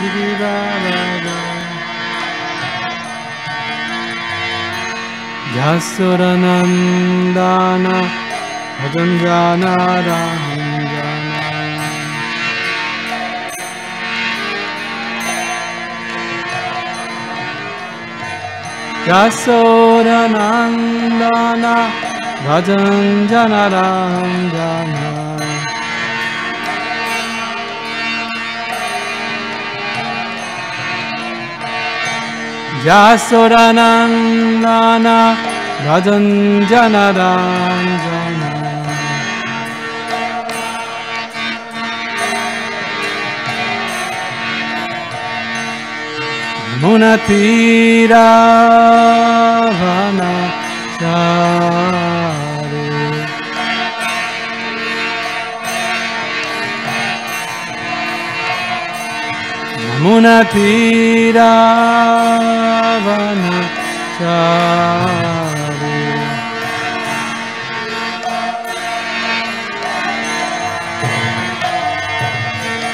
Girivarada Yasodanandana Bhajanjana Ranjana Yasodanandana Bhajanjana Ranjana Yasodanandana Bhajanjana Ranjana Munatira Vanachari Munatira Vanachari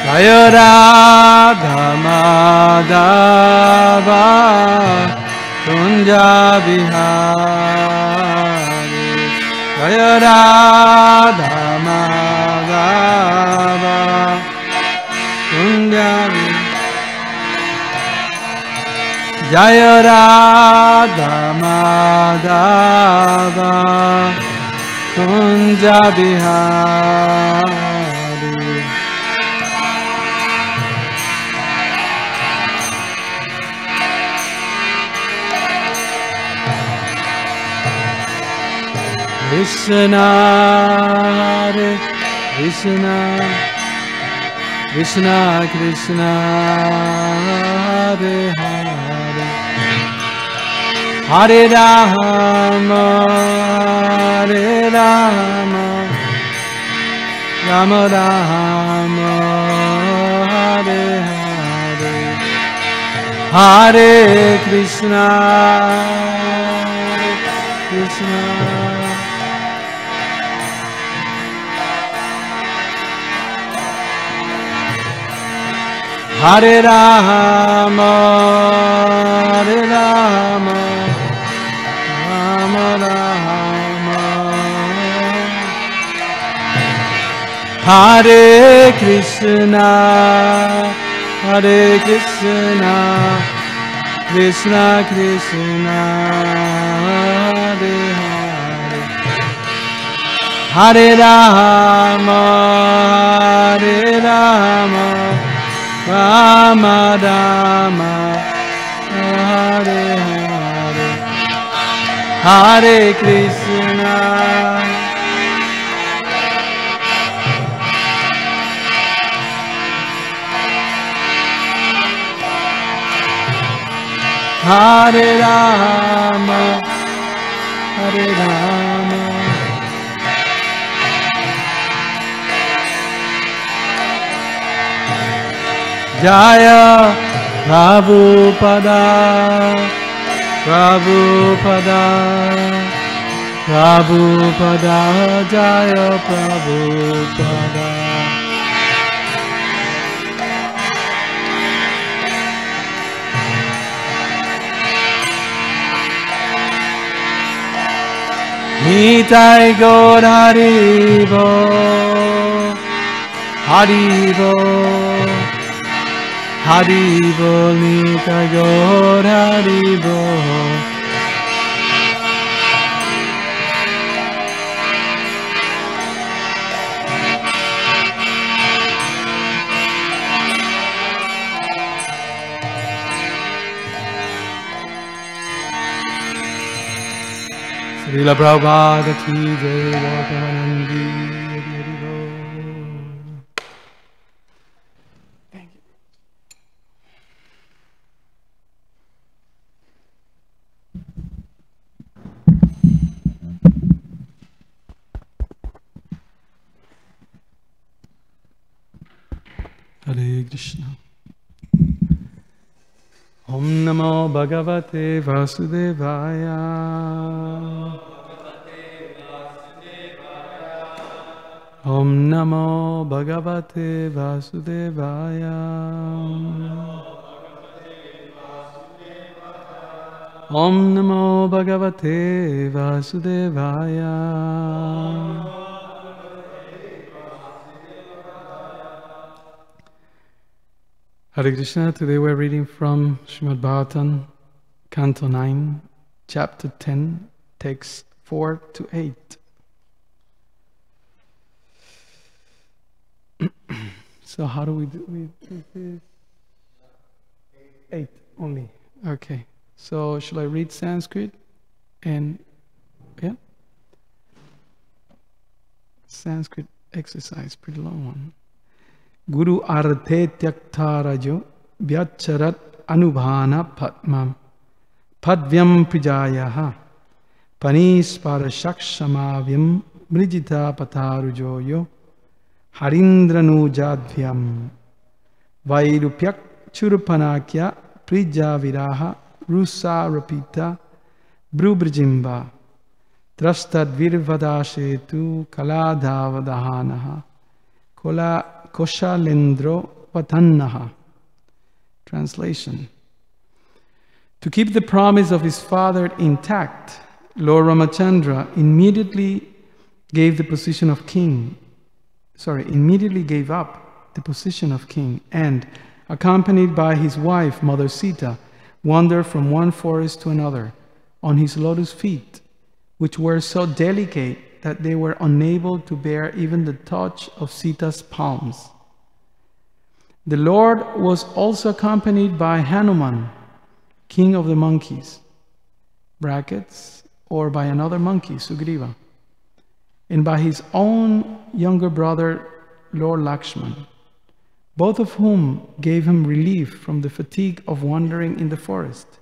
Jaya Radha Madhava Kunja Bihari Jaya Radha Madhava Kunja Bihari Jaya Radha Madhava Kunja Bihari Krishna Hare Krishna Krishna Krishna Hare Hare Hare Rama Hare Rama Rama Rama Hare Hare Hare Krishna Hare Krishna Hare Rama, Hare Rama, Rama Rama, Hare Krishna, Hare Krishna, Krishna Krishna, Hare Hare, Hare Rama, Hare Rama. Rama Rama Hare Hare Hare Krishna Hare Rama Hare Rama Jaya Prabhupada Prabhupada Prabhupada Jaya Prabhupada Nitai Gaur Haribo Haribo Haribo Nitai Gaur Haribo Srila Prabhupada ki jai, Gautamandi Hari Bol. Thank you. Hare Krishna. Om Namo Bhagavate Vasudevaya. Om Namo Bhagavate Vasudevaya. Om Namo Bhagavate Vasudevaya. Hare Krishna, today we're reading from Srimad Bhagavatam, Canto 9, Chapter 10, Texts 4 to 8. So how do we do this? 8 only. Okay. So shall I read Sanskrit? And yeah? Sanskrit exercise, pretty long one. Guru arte tyaktarajo vyacharat anubhana padmam padvyam prijayaha panisparashakshamavyam mrijita patarujoyo harindranujadvyam vairupyak churupanakya prijaviraha rusa rapita brubrijimba trastad virvadashetu kaladhavadahanaha kola koshalendro vatannaha. Translation. To keep the promise of his father intact, Lord Ramachandra immediately gave up the position of king and, accompanied by his wife, Mother Sita, wandered from one forest to another on his lotus feet, which were so delicate that they were unable to bear even the touch of Sita's palms. The Lord was also accompanied by Hanuman, king of the monkeys, brackets, or by another monkey, Sugriva, and by his own younger brother, Lord Lakshman, both of whom gave him relief from the fatigue of wandering in the forest.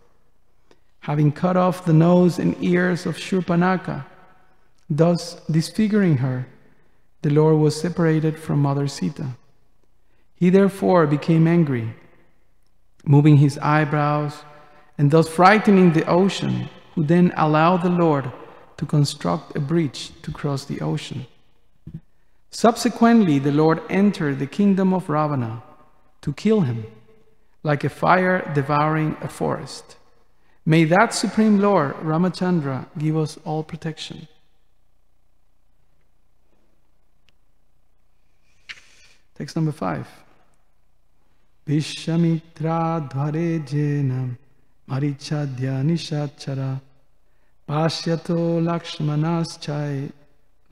Having cut off the nose and ears of Shurpanaka, thus disfiguring her, the Lord was separated from Mother Sita. He therefore became angry, moving his eyebrows and thus frightening the ocean, who then allowed the Lord to construct a bridge to cross the ocean. Subsequently, the Lord entered the kingdom of Ravana to kill him, like a fire devouring a forest. May that Supreme Lord, Ramachandra, give us all protection. Text number 5. Vishamitra dhare jenam marichadya nishachara Pashyato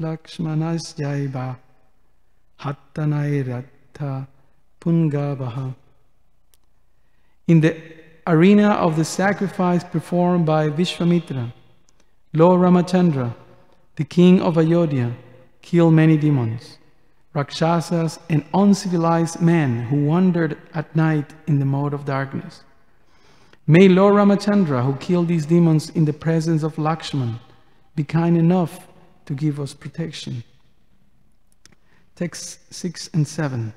Lakshmanas jaiba Hattanairatha Pungavaha. In the arena of the sacrifice performed by Vishwamitra, Lord Ramachandra, the king of Ayodhya, killed many demons, Rakshasas, and uncivilized men who wandered at night in the mode of darkness. May Lord Ramachandra, who killed these demons in the presence of Lakshman, be kind enough to give us protection. Texts 6 and 7.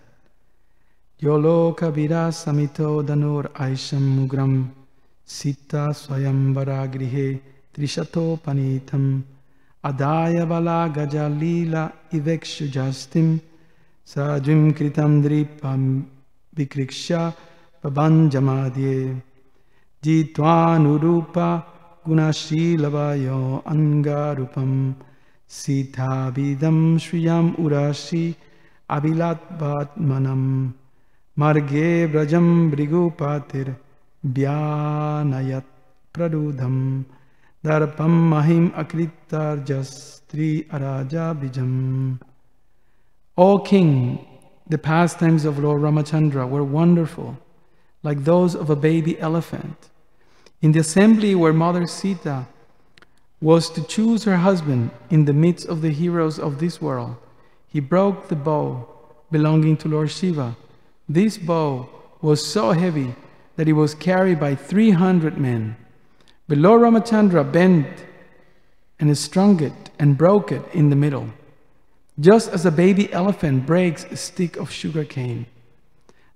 Yolo kabira samito danur aisham mugram sita swayambara grihe trishato panitam adaya bala gaja lila ivekshu jastim sajim kritam dripam vikriksha pabanjamadye jitvanurupa gunashilavayo angarupam sita vidam shriyam urashi abilatvatmanam marge brajam brigupatir vyanayat pradudham darpam mahim akritarjastri araja bijam. O King, the pastimes of Lord Ramachandra were wonderful, like those of a baby elephant. In the assembly where Mother Sita was to choose her husband in the midst of the heroes of this world, he broke the bow belonging to Lord Shiva. This bow was so heavy that it was carried by 300 men. But Lord Ramachandra bent and strung it and broke it in the middle, just as a baby elephant breaks a stick of sugar cane.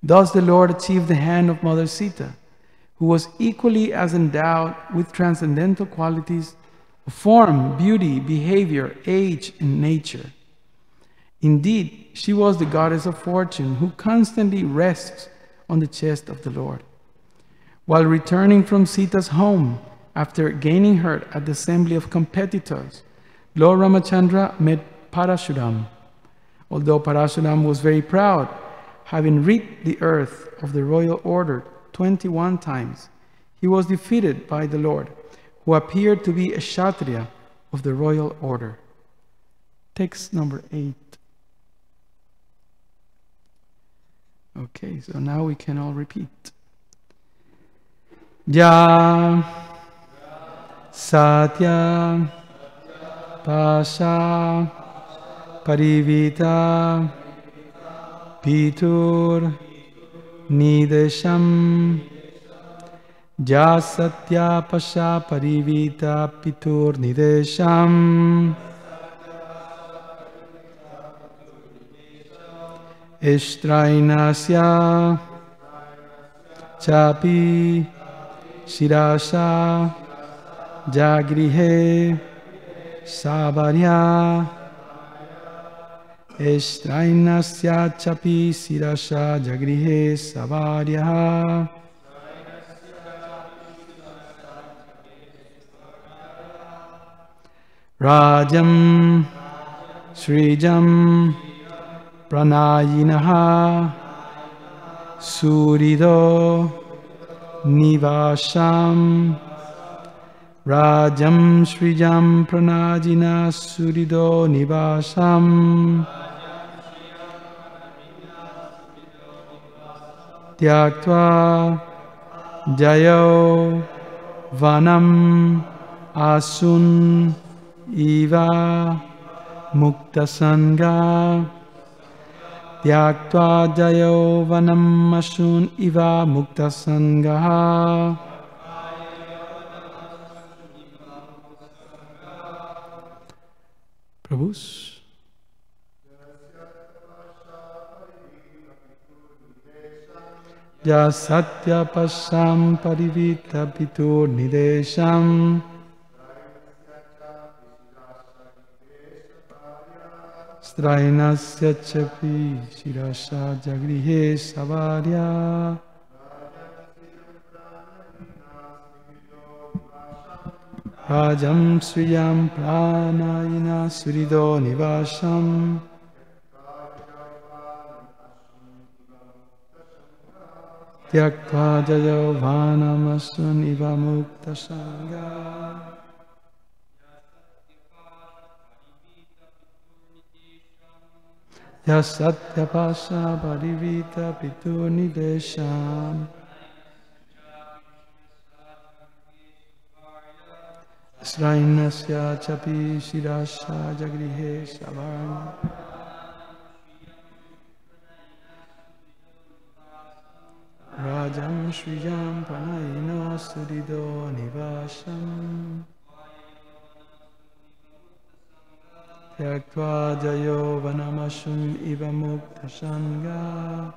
Thus the Lord achieved the hand of Mother Sita, who was equally as endowed with transcendental qualities of form, beauty, behavior, age, and nature. Indeed, she was the goddess of fortune who constantly rests on the chest of the Lord. While returning from Sita's home, After gaining her at the assembly of competitors, Lord Ramachandra met Parashuram. Although Parashuram was very proud, having rid the earth of the royal order 21 times, he was defeated by the Lord, who appeared to be a Kshatriya of the royal order. Text number 8. Okay, so now we can all repeat. Ya Satya Pasha Parivita Pitur Nidesham. Ya Satya Pasha Parivita Pitur Nidesham. Ishtrainasya Chapi Shirasha Jagrihe Savarya. Ishtrainasya Chapi Shirasha Jagrihe Savarya. Rajam Srijam Pranayinaha Surido Nivasham. Rajam Srijam Pranajina Surido Nivasham. Tyaktva Jayo Vanam Asun Iva Muktasanga. Tyaktva Jayo Vanam Asun Iva Muktasanga. Prabhus. Ya Satya Pasham Parivita Pitur Nidesham. Strainasya Chapi Shirasha Jagrihe Savarya. Rajam Sriyam Pranayina Surido Nivasham. Tyaktva Jayo Vanam Asun Iva Muktasanga. Ya Satya Pasha Parivita Pitur Nidesham. Srainasya Chapi Shirasha Jagrihe Savarya. Rajam Srijam Pranayina Surido Nivasham. Tyaktva Jayo Vanamashum Iva Muktasanga.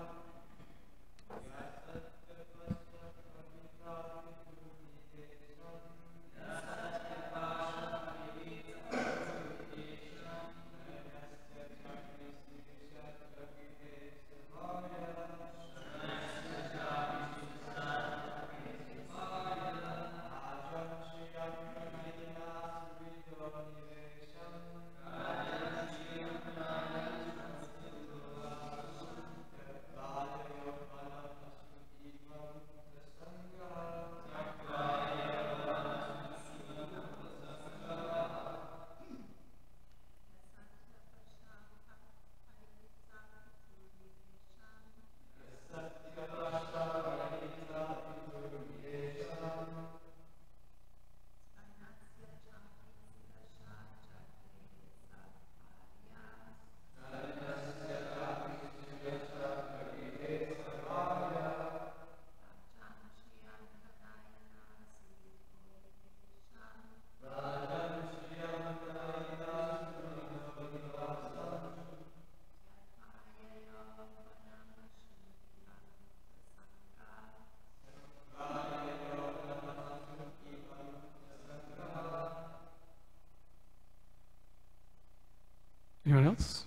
Anyone else?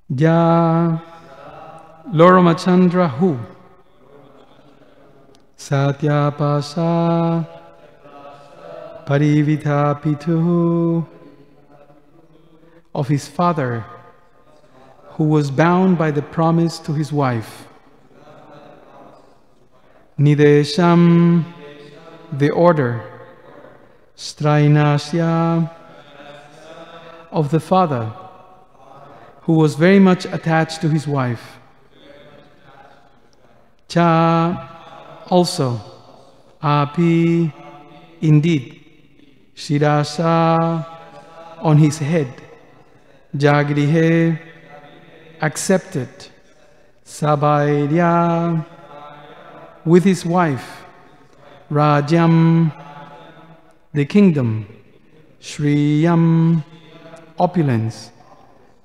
Ya Lord Ramachandra who? Satyapasa Parivita Pituhu, of his father, who was bound by the promise to his wife. Nidesham, the order. Strainasya, of the father, who was very much attached to his wife. Cha, also. Api, indeed. Shirasa, on his head. Jagrihe, accepted. Sabairya, with his wife. Rajam, the kingdom. Shriyam, opulence.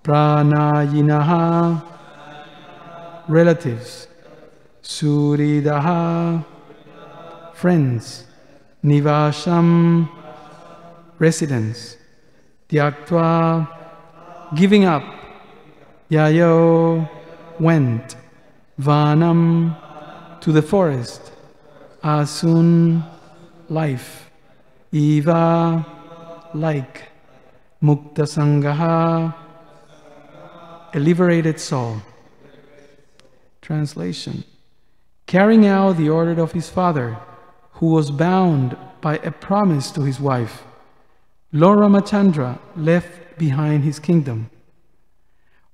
Pranayinaha, relatives. Suridaha, friends. Nivasham, residence. Tyaktva, giving up. Yayo, went. Vanam, to the forest. Asun, life. Eva, like. Mukta Sangaha, a liberated soul. Translation. Carrying out the order of his father, who was bound by a promise to his wife, Lord Ramachandra left behind his kingdom.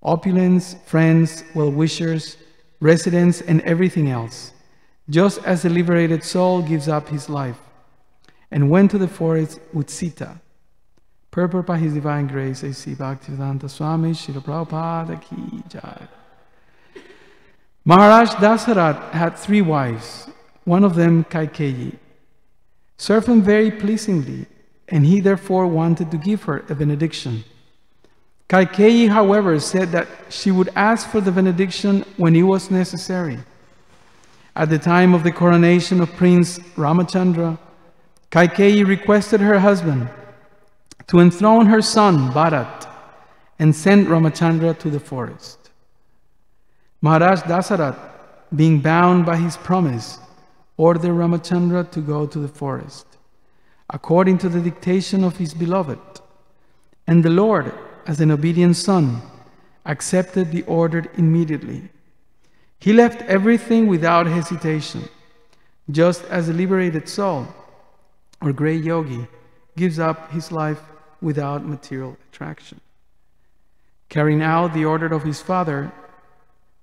Opulence, friends, well-wishers, residence, and everything else, just as the liberated soul gives up his life, and went to the forest with Sita. Purport by His Divine Grace, A.C. Bhaktivedanta Swami, Srila Prabhupada Ki Jai. Maharaj Dasarat had 3 wives, one of them Kaikeyi. Served him very pleasingly, and he therefore wanted to give her a benediction. Kaikeyi, however, said that she would ask for the benediction when it was necessary. At the time of the coronation of Prince Ramachandra, Kaikeyi requested her husband to enthrone her son Bharat and send Ramachandra to the forest. Maharaj Dasarat, being bound by his promise, ordered Ramachandra to go to the forest, according to the dictation of his beloved. And the Lord, as an obedient son, accepted the order immediately. He left everything without hesitation, just as a liberated soul, or great yogi, gives up his life without material attraction. Carrying out the order of his father,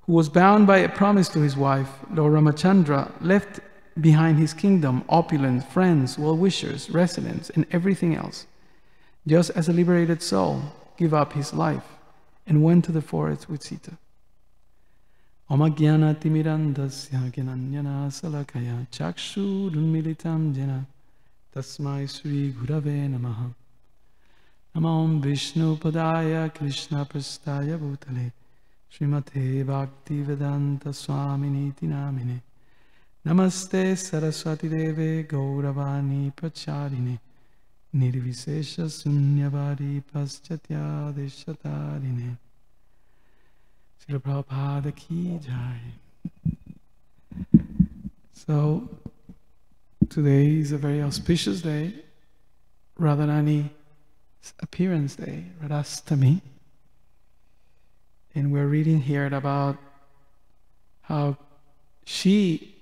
who was bound by a promise to his wife, Lord Ramachandra left behind his kingdom opulent friends, well-wishers, residents, and everything else, just as a liberated soul gave up his life and went to the forest with Sita. Omagyana timirandasya gnanana salakaya chakshurunmilitam jena tasmai Sri Gurave Namaha. Namam Vishnu Padaya Krishna Prastaya Bhutale Srimate Bhaktivedanta Swaminiti Namine Namaste Saraswati Deve Gauravani Pracharine Nirvisesha Sunyavari Paschatya Deshatarine. Srila Prabhupada Ki Jai. So, today is a very auspicious day, Radharani's appearance day, Radhastami. And we're reading here about how she,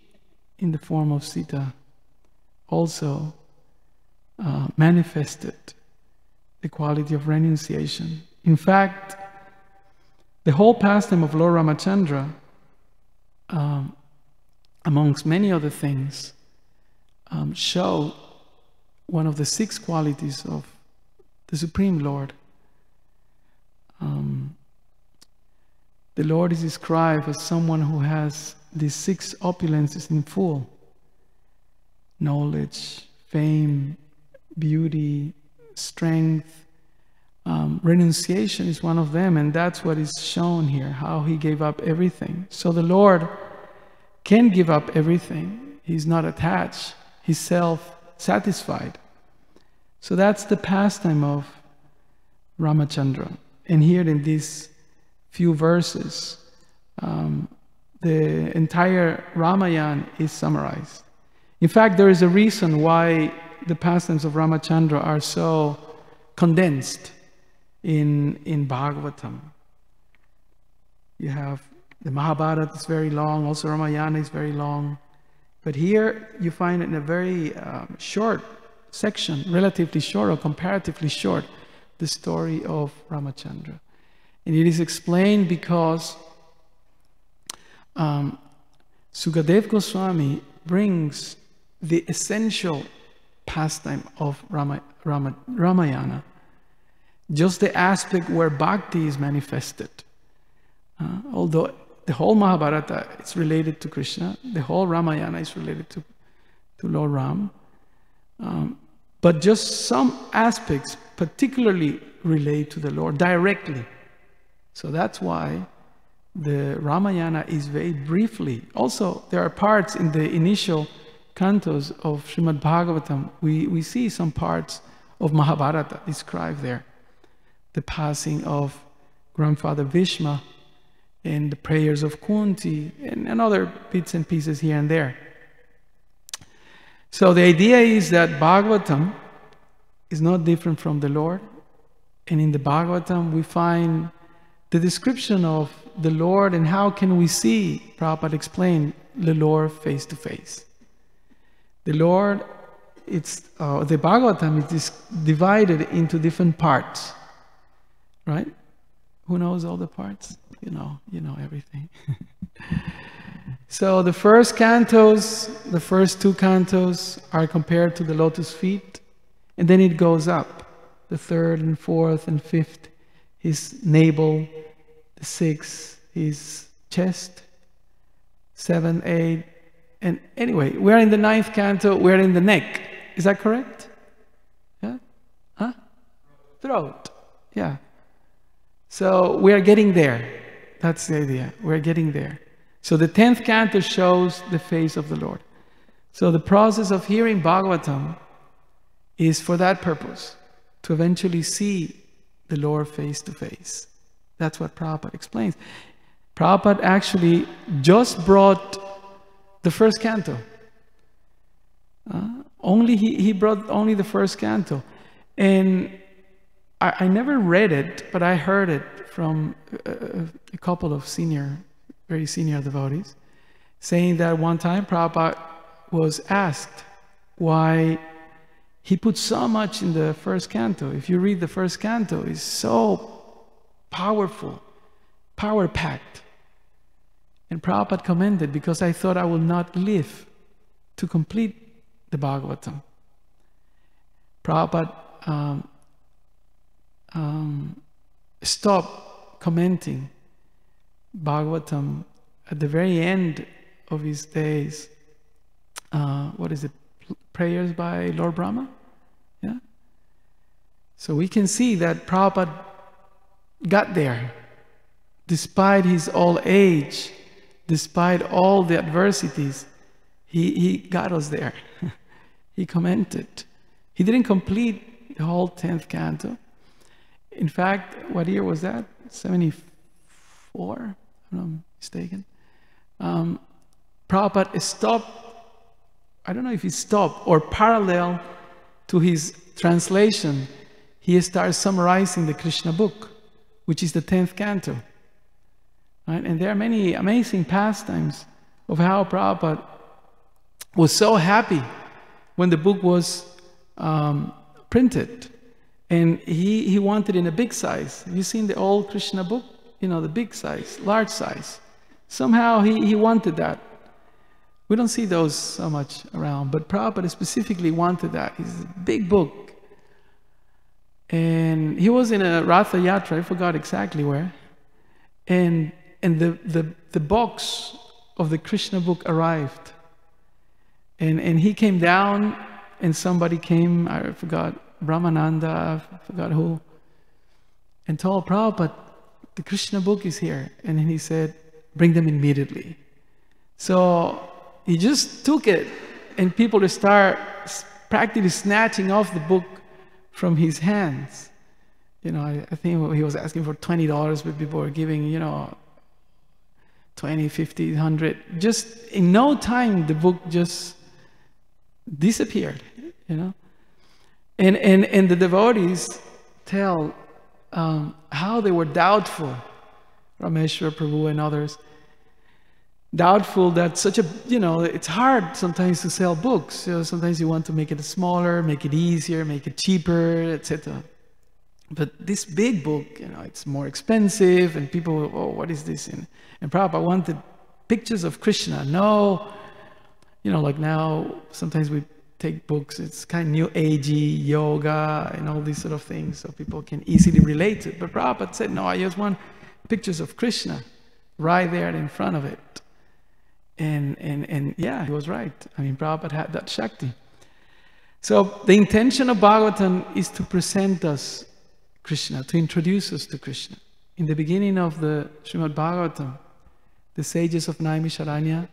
in the form of Sita, also manifested the quality of renunciation. In fact, the whole pastime of Lord Ramachandra, amongst many other things, show one of the 6 qualities of the Supreme Lord. The Lord is described as someone who has these 6 opulences in full: knowledge, fame, beauty, strength. Renunciation is one of them, and that's what is shown here, how he gave up everything. So the Lord can give up everything. He's not attached. He's self-satisfied. So that's the pastime of Ramachandra. And here in these few verses, the entire Ramayana is summarized. In fact, there is a reason why the pastimes of Ramachandra are so condensed in Bhagavatam. You have the Mahabharata is very long, also Ramayana is very long. But here you find it in a very short section, relatively short or comparatively short, the story of Ramachandra. And it is explained because Sukadev Goswami brings the essential pastime of Ramayana, just the aspect where bhakti is manifested. Although the whole Mahabharata is related to Krishna, the whole Ramayana is related to Lord Ram, but just some aspects particularly relate to the Lord directly. So that's why the Ramayana is very briefly. Also, there are parts in the initial cantos of Srimad Bhagavatam, we see some parts of Mahabharata described there. The passing of grandfather Bhishma, and the prayers of Kunti, and other bits and pieces here and there. So the idea is that Bhagavatam is not different from the Lord. And in the Bhagavatam we find the description of the Lord and how can we see, Prabhupada explained, the Lord face to face. The Lord, the Bhagavatam is divided into different parts, right? Who knows all the parts? You know everything. So the first cantos, the first two cantos are compared to the lotus feet, and then it goes up. The third and fourth and fifth, his navel, the sixth, his chest, 7, 8, and anyway, we're in the ninth canto, we're in the neck. Is that correct? Yeah? Huh? Throat. Yeah. So we are getting there. That's the idea. We're getting there. So the 10th canto shows the face of the Lord. So the process of hearing Bhagavatam is for that purpose, to eventually see the Lord face to face. That's what Prabhupada explains. Prabhupada actually just brought the first canto. He brought only the first canto. And I never read it, but I heard it from a couple of very senior devotees, saying that one time Prabhupada was asked why he put so much in the first canto. If you read the first canto, it's so powerful, power-packed. And Prabhupada commented, because I thought I will not live to complete the Bhagavatam. Prabhupada stopped commenting Bhagavatam at the very end of his days. What is it? Prayers by Lord Brahma? Yeah? So we can see that Prabhupada got there. Despite his old age, despite all the adversities, he got us there. He commented. He didn't complete the whole 10th canto. In fact, what year was that? 74, if I'm not mistaken. Prabhupada stopped, I don't know if he stopped, or parallel to his translation, he started summarizing the Krishna book, which is the 10th canto. Right? And there are many amazing pastimes of how Prabhupada was so happy when the book was printed. And he wanted in a big size. Have you seen the old Krishna book? You know, the big size, large size. Somehow he wanted that. We don't see those so much around, but Prabhupada specifically wanted that. It's a big book. And he was in a Ratha Yatra, I forgot exactly where. And the box of the Krishna book arrived. And he came down, and somebody came, I forgot, Brahmananda, I forgot who, and told Prabhupada, the Krishna book is here. And then he said, bring them immediately. So he just took it, and people start practically snatching off the book from his hands. You know, I think he was asking for $20, but people were giving, you know, 20, 50, 100. Just in no time, the book just disappeared, you know. And the devotees tell how they were doubtful, Rameshwar Prabhu and others, doubtful that such a, you know, it's hard sometimes to sell books. You know, sometimes you want to make it smaller, make it easier, make it cheaper, etc. But this big book, you know, it's more expensive, and people, oh, what is this? And Prabhupada wanted pictures of Krishna. No, you know, like now, sometimes we take books, it's kind of new agey, yoga, and all these sort of things, so people can easily relate to it. But Prabhupada said, no, I just want pictures of Krishna right there in front of it. And yeah, he was right. I mean, Prabhupada had that Shakti. So the intention of Bhagavatam is to present us Krishna, to introduce us to Krishna. In the beginning of the Srimad Bhagavatam, the sages of Naimisharanya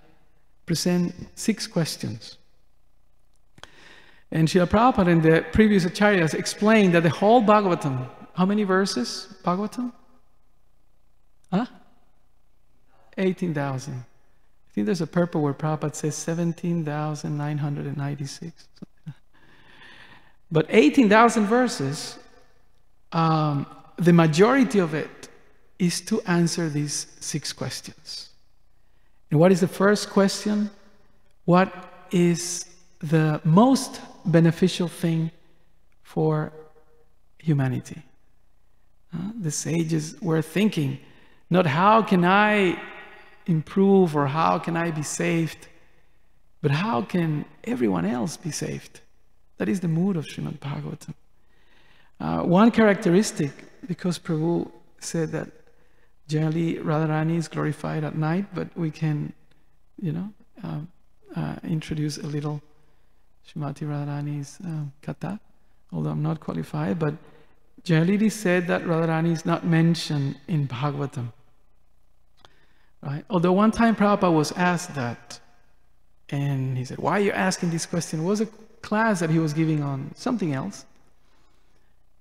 present 6 questions. And Srila Prabhupada and the previous acharyas explained that the whole Bhagavatam, how many verses, Bhagavatam? Huh? 18,000. I think there's a purport where Prabhupada says 17,996. But 18,000 verses, the majority of it is to answer these 6 questions. And what is the first question? What is the most beneficial thing for humanity? The sages were thinking, not how can I improve or how can I be saved, but how can everyone else be saved? That is the mood of Srimad Bhagavatam. One characteristic, because Prabhu said that generally Radharani is glorified at night, but we can, you know, introduce a little Srimati Radharani's katha, although I'm not qualified, but generally it is said that Radharani is not mentioned in Bhagavatam. Right? Although one time Prabhupada was asked that, and he said, why are you asking this question? It was a class that he was giving on something else,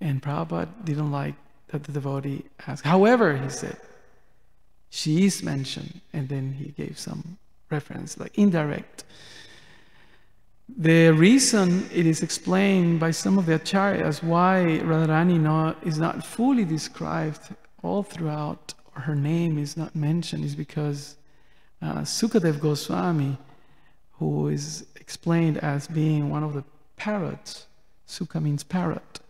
and Prabhupada didn't like that the devotee asked. However, he said, she is mentioned, and then he gave some reference, like indirect. The reason it is explained by some of the acharyas why Radharani is not fully described all throughout, or her name is not mentioned, is because Sukadev Goswami, who is explained as being one of the parrots, Sukha means parrot,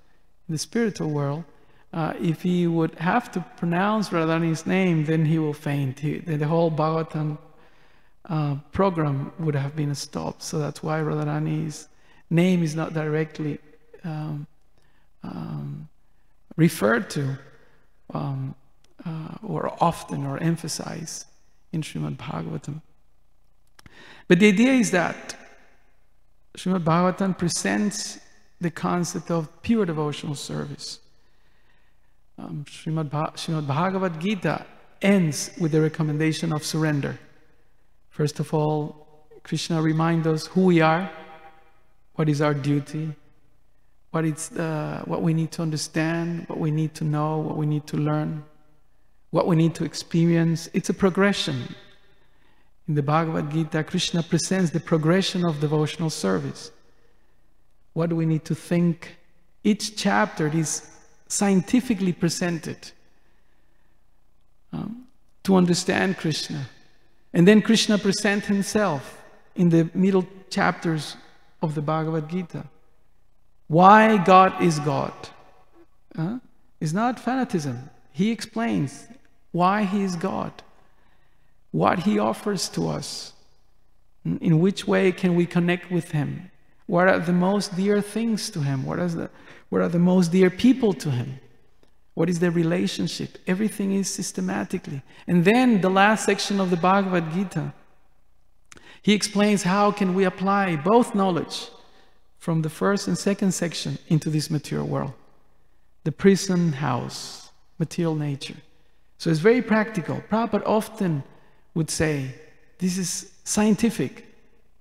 in the spiritual world, if he would have to pronounce Radharani's name, then he will faint. The whole Bhagavatam program would have been stopped. So that's why Radharani's name is not directly referred to or often or emphasized in Srimad Bhagavatam. But the idea is that Srimad Bhagavatam presents the concept of pure devotional service. Srimad Bhagavad Gita ends with the recommendation of surrender. First of all, Krishna reminds us who we are, what is our duty, what we need to understand, what we need to know, what we need to learn, what we need to experience. It's a progression. In the Bhagavad Gita, Krishna presents the progression of devotional service. What do we need to think? Each chapter is scientifically presented to understand Krishna. And then Krishna presents himself in the middle chapters of the Bhagavad Gita. Why God is God? It's not fanaticism. He explains why he is God, what he offers to us, in which way can we connect with him, what are the most dear things to him, what are the most dear people to him, what is the relationship. Everything is systematically. And then the last section of the Bhagavad Gita, he explains how can we apply both knowledge from the first and second section into this material world. The prison house, material nature. So it's very practical. Prabhupada often would say, this is scientific.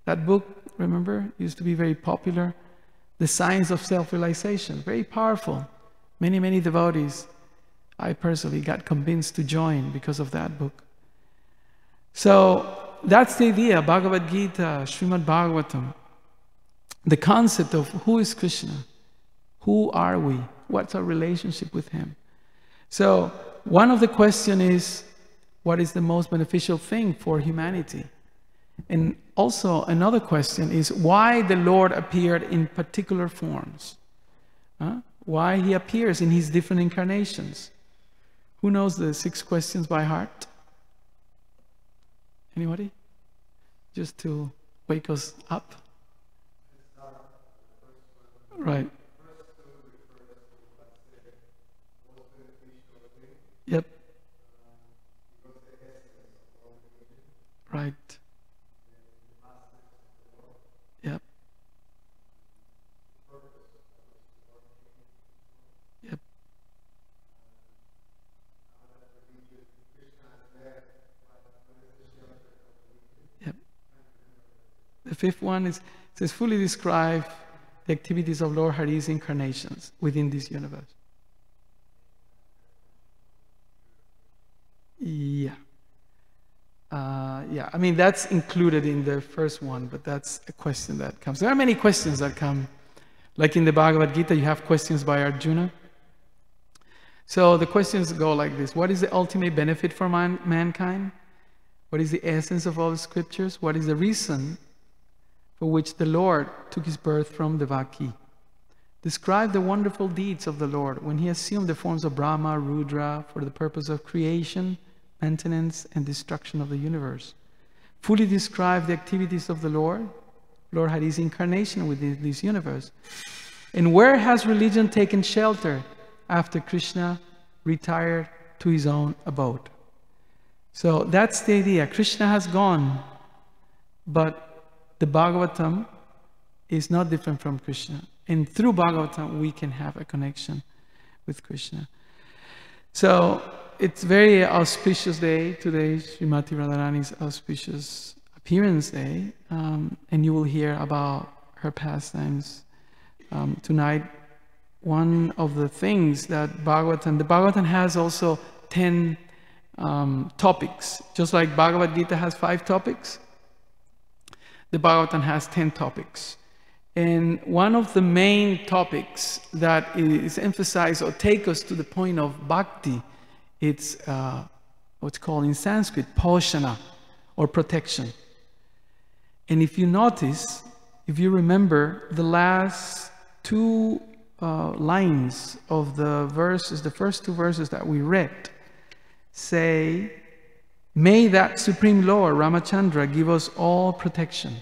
That book, remember, used to be very popular. The Science of Self-Realization, very powerful. Many, many devotees, I personally got convinced to join because of that book. So that's the idea, Bhagavad Gita, Srimad Bhagavatam. the concept of who is Krishna, who are we, what's our relationship with him. So one of the questions is, what is the most beneficial thing for humanity? And also another question is why the Lord appeared in particular forms. Why he appears in his different incarnations. Who knows the 6 questions by heart? Anybody? Just to wake us up. Right. Yep. Right. Yep. Yep. Yep. The 5th one is, it says, fully describe the activities of Lord Hari's incarnations within this universe. Yeah. Yeah, I mean, that's included in the first one, but that's a question that comes. There are many questions that come. Like in the Bhagavad Gita, you have questions by Arjuna. So the questions go like this. What is the ultimate benefit for mankind? What is the essence of all the scriptures? What is the reason for which the Lord took his birth from Devaki? Describe the wonderful deeds of the Lord when he assumed the forms of Brahma, Rudra, for the purpose of creation, maintenance, and destruction of the universe. Fully describe the activities of the Lord had his incarnation within this universe. And where has religion taken shelter after Krishna retired to his own abode? So that's the idea. Krishna has gone, but the Bhagavatam is not different from Krishna. And through Bhagavatam, we can have a connection with Krishna. So it's very auspicious day today, Srimati Radharani's auspicious appearance day, and you will hear about her pastimes tonight. One of the things that the Bhagavatam has also 10 topics. Just like Bhagavad Gita has 5 topics, the Bhagavatam has 10 topics. And one of the main topics that is emphasized or take us to the point of bhakti, it's what's called in Sanskrit, poshana, or protection. And if you notice, if you remember, the last 2 lines of the verses, the first 2 verses that we read, say, may that Supreme Lord, Ramachandra, give us all protection.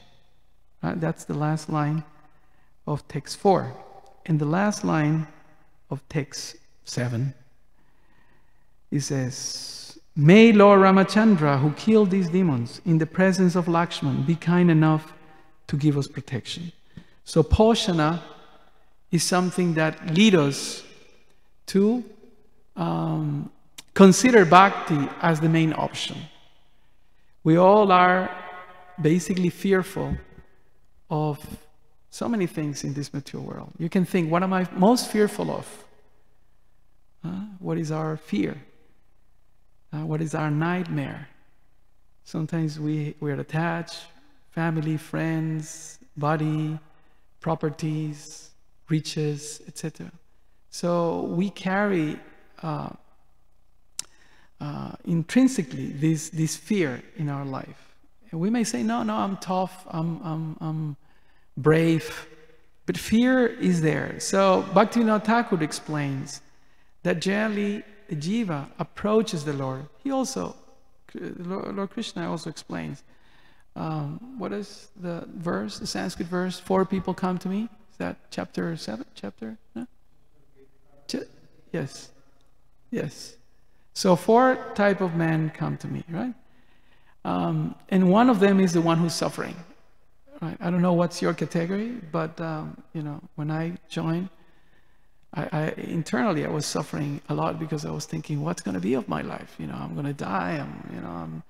Right? That's the last line of text 4. And the last line of text 7, it says, may Lord Ramachandra, who killed these demons in the presence of Lakshman, be kind enough to give us protection. So Poshana is something that leads us to consider bhakti as the main option. We all are basically fearful of so many things in this material world. You can think, what am I most fearful of? What is our fear? What is our nightmare? Sometimes we're attached, family, friends, body, properties, riches, etc. So we carry intrinsically this fear in our life. And we may say, no, I'm tough, I'm brave, but fear is there. So Bhaktivinoda Thakur explains that generally the jiva approaches the Lord. He also, Lord Krishna also explains, what is the verse, the Sanskrit verse, 4 people come to me? Is that chapter 7? Chapter? No? Yes. Yes. So 4 type of men come to me, right? And one of them is the one who's suffering. Right? I don't know what's your category, but when I joined, I internally I was suffering a lot because I was thinking, what's going to be of my life? I'm going to die. I'm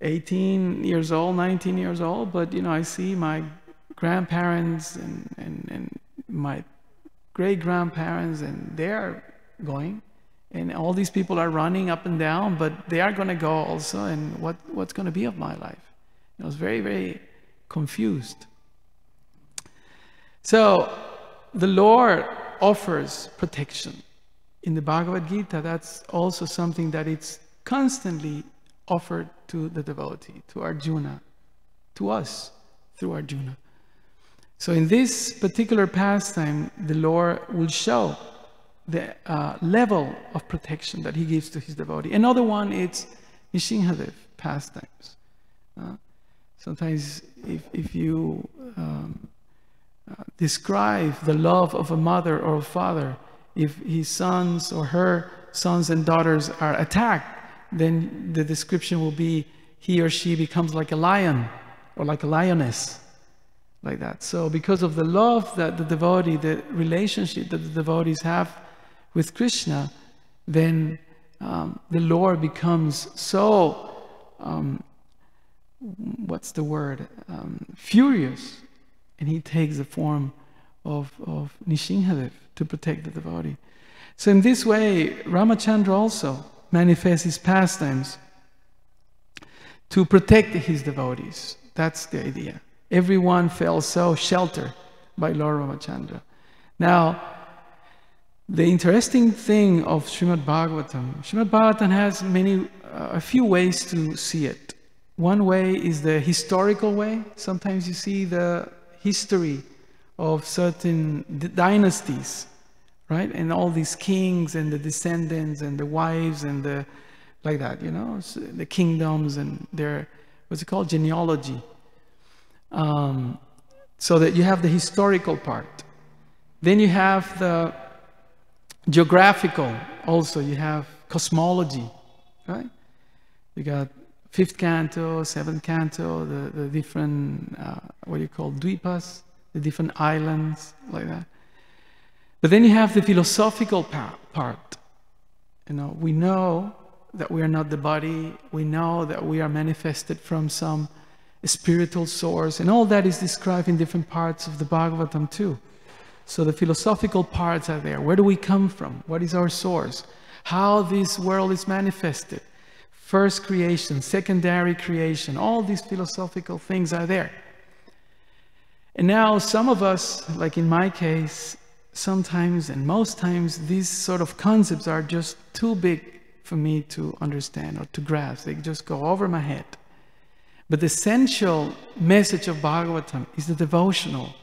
18 years old, 19 years old, but I see my grandparents and my great grandparents, and they are going, and all these people are running up and down, but they are going to go also. And what's going to be of my life? I was very, very confused. So the Lord offers protection. In the Bhagavad Gita, that's also something that it's constantly offered to the devotee, to Arjuna, to us, through Arjuna. So in this particular pastime, the Lord will show the level of protection that he gives to his devotee. Another one is Nishingadev pastimes. Sometimes if you describe the love of a mother or a father, if his sons or her sons and daughters are attacked, then the description will be he or she becomes like a lion or like a lioness, like that. So because of the love that the devotee, the relationship that the devotees have with Krishna, then the Lord becomes so, what's the word, furious, and he takes the form of Nishingadev to protect the devotee. So in this way, Ramachandra also manifests his pastimes to protect his devotees. That's the idea. Everyone felt so sheltered by Lord Ramachandra. Now, the interesting thing of Srimad Bhagavatam has a few ways to see it. One way is the historical way. Sometimes you see the history of certain dynasties, right? And all these kings and the descendants and the wives and the, like that, you know, so the kingdoms and their, what's it called, genealogy. So that you have the historical part. Then you have the geographical, also you have cosmology, right? You got 5th canto, 7th canto, the different, what do you call, dvipas, the different islands, like that. But then you have the philosophical part. You know, we know that we are not the body, we know that we are manifested from some spiritual source, and all that is described in different parts of the Bhagavatam too. So the philosophical parts are there. Where do we come from? What is our source? How this world is manifested? First creation, secondary creation, all these philosophical things are there. And now some of us, like in my case, sometimes and most times these sort of concepts are just too big for me to understand or to grasp. They just go over my head. But the essential message of Bhagavatam is the devotional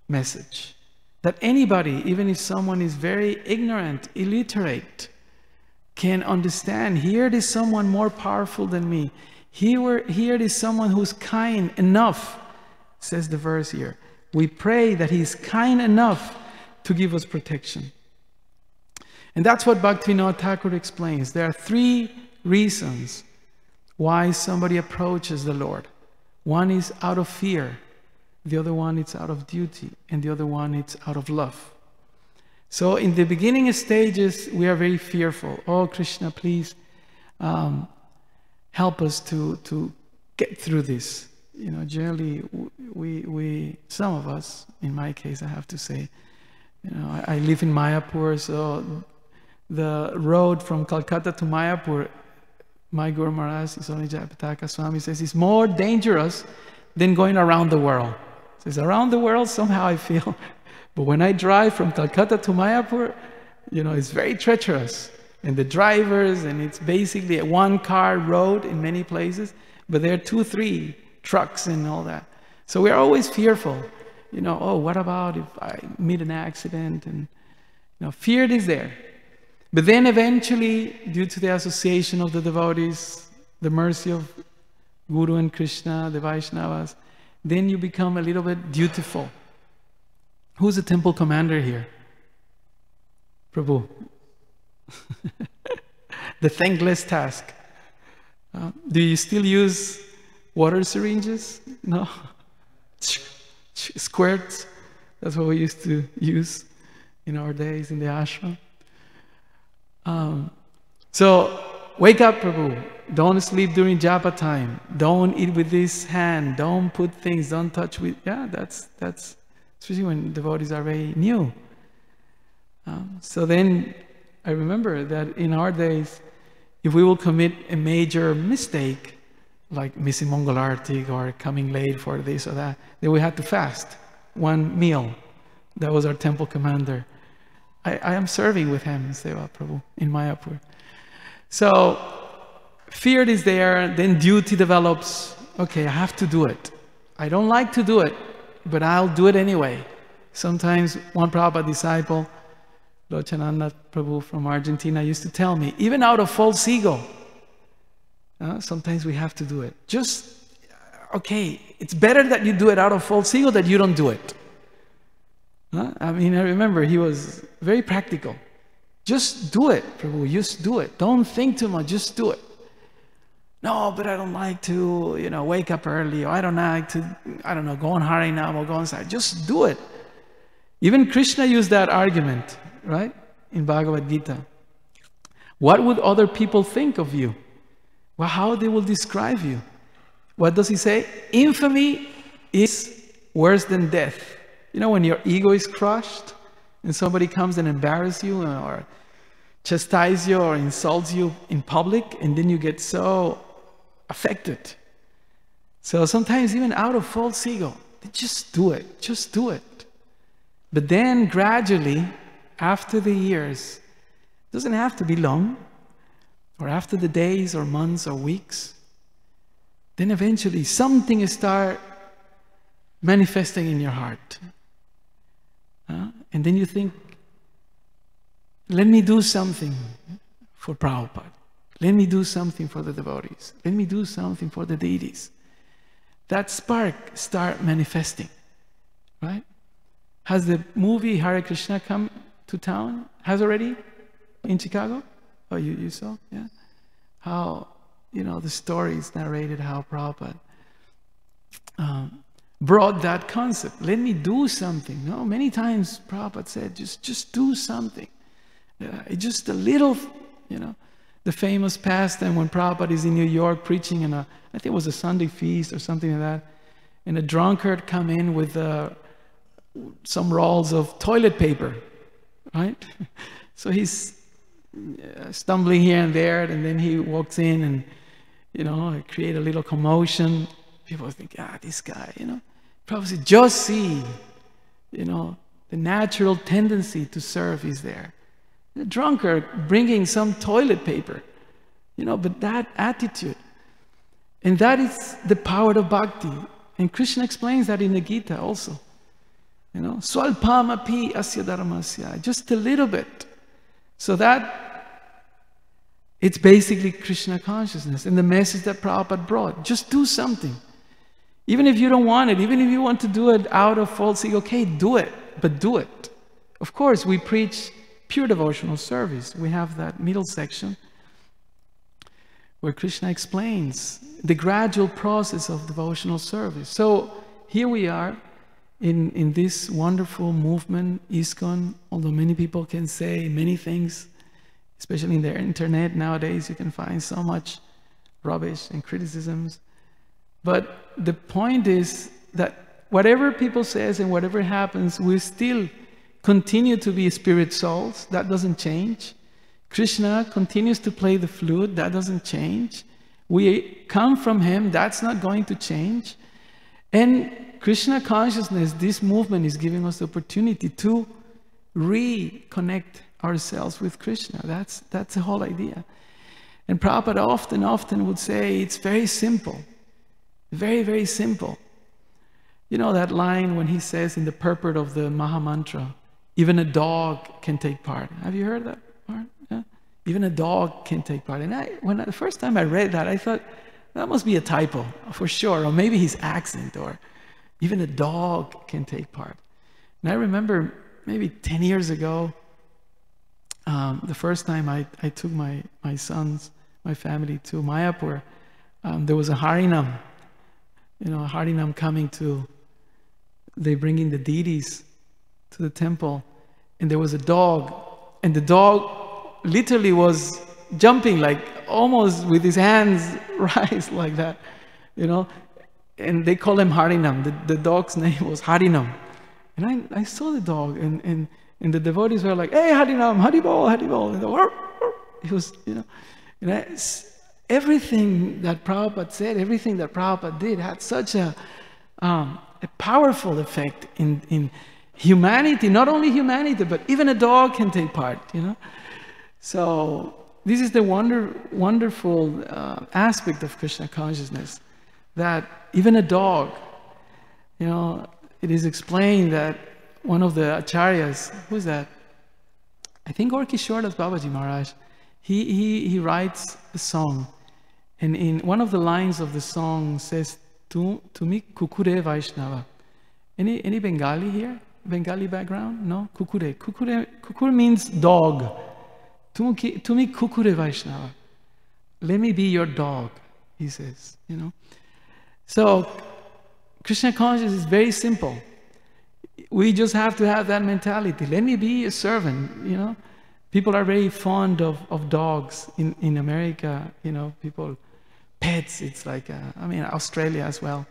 message. That anybody, even if someone is very ignorant, illiterate, can understand. Here it is someone more powerful than me. Here it is someone who's kind enough, says the verse here. We pray that he's kind enough to give us protection. And that's what Bhaktivinoda Thakur explains. There are 3 reasons why somebody approaches the Lord. One is out of fear. The other one is out of duty, and the other one is out of love. So in the beginning stages, we are very fearful. Oh, Krishna, please help us to get through this. You know, generally, we some of us, in my case, I have to say, you know, I live in Mayapur, so the road from Calcutta to Mayapur, my Guru Maharaj, Isoni Jayapataka Swami says, is more dangerous than going around the world. Says, around the world, somehow I feel. But when I drive from Calcutta to Mayapur, you know, it's very treacherous. And the drivers, and it's basically a 1-car road in many places, but there are 2, 3 trucks and all that. So we're always fearful. You know, oh, what about if I meet an accident? And, you know, fear is there. But then eventually, due to the association of the devotees, the mercy of Guru and Krishna, the Vaishnavas, then you become a little bit dutiful. Who's the temple commander here? Prabhu. The thankless task. Do you still use water syringes? No? Squirts? That's what we used to use in our days in the ashram. So, wake up, Prabhu. Don't sleep during japa time. Don't eat with this hand. Don't put things, don't touch with... Yeah, that's especially when devotees are very new. So then, I remember that in our days, if we will commit a major mistake, like missing Mongol Artik or coming late for this or that, then we had to fast 1 meal. That was our temple commander. I am serving with him in Seva Prabhu in Mayapur. So fear is there, then duty develops. Okay, I have to do it. I don't like to do it, but I'll do it anyway. Sometimes one Prabhupada disciple, Lochananda Prabhu from Argentina, used to tell me, even out of false ego, sometimes we have to do it. Just, okay, it's better that you do it out of false ego than you don't do it. I mean, I remember he was very practical. Just do it, Prabhu, just do it. Don't think too much, just do it. No, but I don't like to, wake up early, or I don't like to, go on Harinam or go on side. Just do it. Even Krishna used that argument, right? In Bhagavad Gita. What would other people think of you? Well, how they will describe you? What does he say? Infamy is worse than death. When your ego is crushed and somebody comes and embarrasses you or chastises you or insults you in public, and then you get so affected. So sometimes even out of false ego, just do it, just do it. But then gradually, after the years, it doesn't have to be long, or after the days or months or weeks, then eventually something starts manifesting in your heart. And then you think, let me do something for Prabhupada. Let me do something for the devotees. Let me do something for the deities. That spark start manifesting, right? Has the movie Hare Krishna come to town? Has already? In Chicago? Oh, you saw? Yeah. How, the stories narrated how Prabhupada brought that concept. Let me do something. No, many times Prabhupada said, just do something. Just a little, the famous pastime when Prabhupada is in New York preaching, and I think it was a Sunday feast or something like that, and a drunkard come in with some rolls of toilet paper, right? So he's stumbling here and there, and then he walks in and, create a little commotion. People think, this guy, Prabhupada said, just see, the natural tendency to serve is there. The drunkard bringing some toilet paper, but that attitude. And that is the power of bhakti. And Krishna explains that in the Gita also. Swalpam api asya dharmasya, just a little bit. So that it's basically Krishna consciousness and the message that Prabhupada brought. Just do something. Even if you don't want it, even if you want to do it out of false ego, okay, do it, but do it. Of course, we preach pure devotional service. We have that middle section where Krishna explains the gradual process of devotional service. So here we are in this wonderful movement, ISKCON, although many people can say many things, especially in the internet nowadays, you can find so much rubbish and criticisms. But the point is that whatever people says and whatever happens, we still continue to be spirit souls. That doesn't change. Krishna continues to play the flute. That doesn't change. We come from him. That's not going to change. And Krishna consciousness, this movement is giving us the opportunity to reconnect ourselves with Krishna. That's the whole idea. And Prabhupada often would say, it's very simple. Very, very simple. That line when he says in the purport of the Maha Mantra, even a dog can take part. Have you heard that part? Yeah? Even a dog can take part. And the first time I read that, I thought, that must be a typo, for sure. Or maybe his accent, or even a dog can take part. And I remember maybe 10 years ago, the first time I took my sons, my family to Mayapur, there was a Harinam. Harinam coming they bring in the deities to the temple, and there was a dog, and the dog literally was jumping, like almost with his hands raised like that, and they call him Harinam. The dog's name was Harinam. And I saw the dog, and the devotees were like, hey, Harinam, Haribol, Haribol. And it was, and everything that Prabhupada said, everything that Prabhupada did had such a powerful effect in humanity, not only humanity, but even a dog can take part, So this is the wonderful aspect of Krishna consciousness, that even a dog, it is explained that one of the acharyas, who's that? I think Orkishoras Babaji Maharaj, he writes a song, and in one of the lines of the song says, Tumi kukure Vaishnava. Any Bengali here? Bengali background? No? Kukure. Kukure means dog. Tumi kukure Vaishnava. Let me be your dog, he says, So, Krishna consciousness is very simple. We just have to have that mentality. Let me be a servant, People are very fond of dogs in America, people, pets, it's like, Australia as well.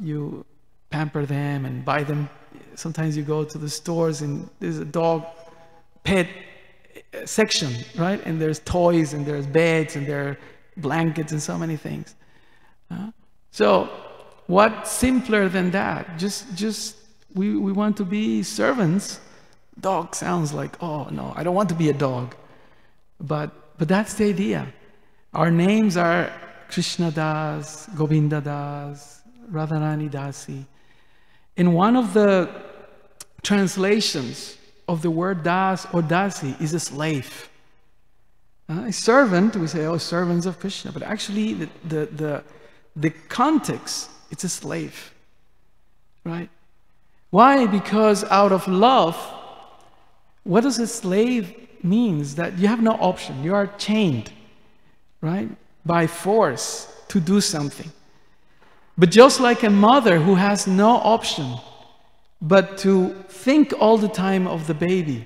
You pamper them and buy them. Sometimes you go to the stores and there's a dog pet section, right? And there's toys and there's beds and there are blankets and so many things. So what simpler than that? Just we want to be servants. Dog sounds like, oh no, I don't want to be a dog. But that's the idea. Our names are Krishna Das, Govinda Das, Radharani Dasi. And one of the translations of the word Das or Dasi is a slave. A servant, we say, oh, servants of Krishna. But actually, the context, it's a slave. Right? Why? Because out of love, what does a slave means? That you have no option. You are chained, right? By force to do something. But just like a mother who has no option but to think all the time of the baby,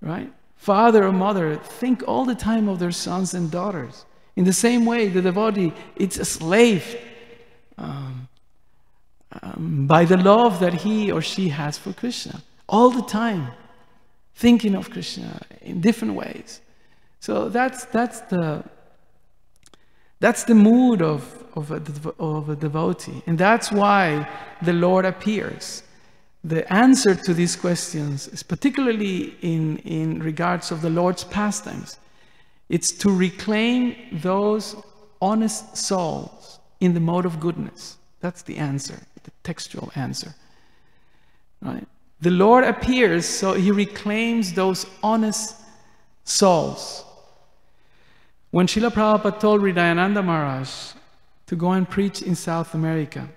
right? Father or mother think all the time of their sons and daughters. In the same way, the devotee, it's a slave by the love that he or she has for Krishna. All the time, thinking of Krishna in different ways. So that's the mood of a devotee. And that's why the Lord appears. The answer to these questions is particularly in regards of the Lord's pastimes. It's to reclaim those honest souls in the mode of goodness. That's the answer, the textual answer. Right? The Lord appears, so he reclaims those honest souls. When Srila Prabhupada told Hridayananda Maharaj to go and preach in South America,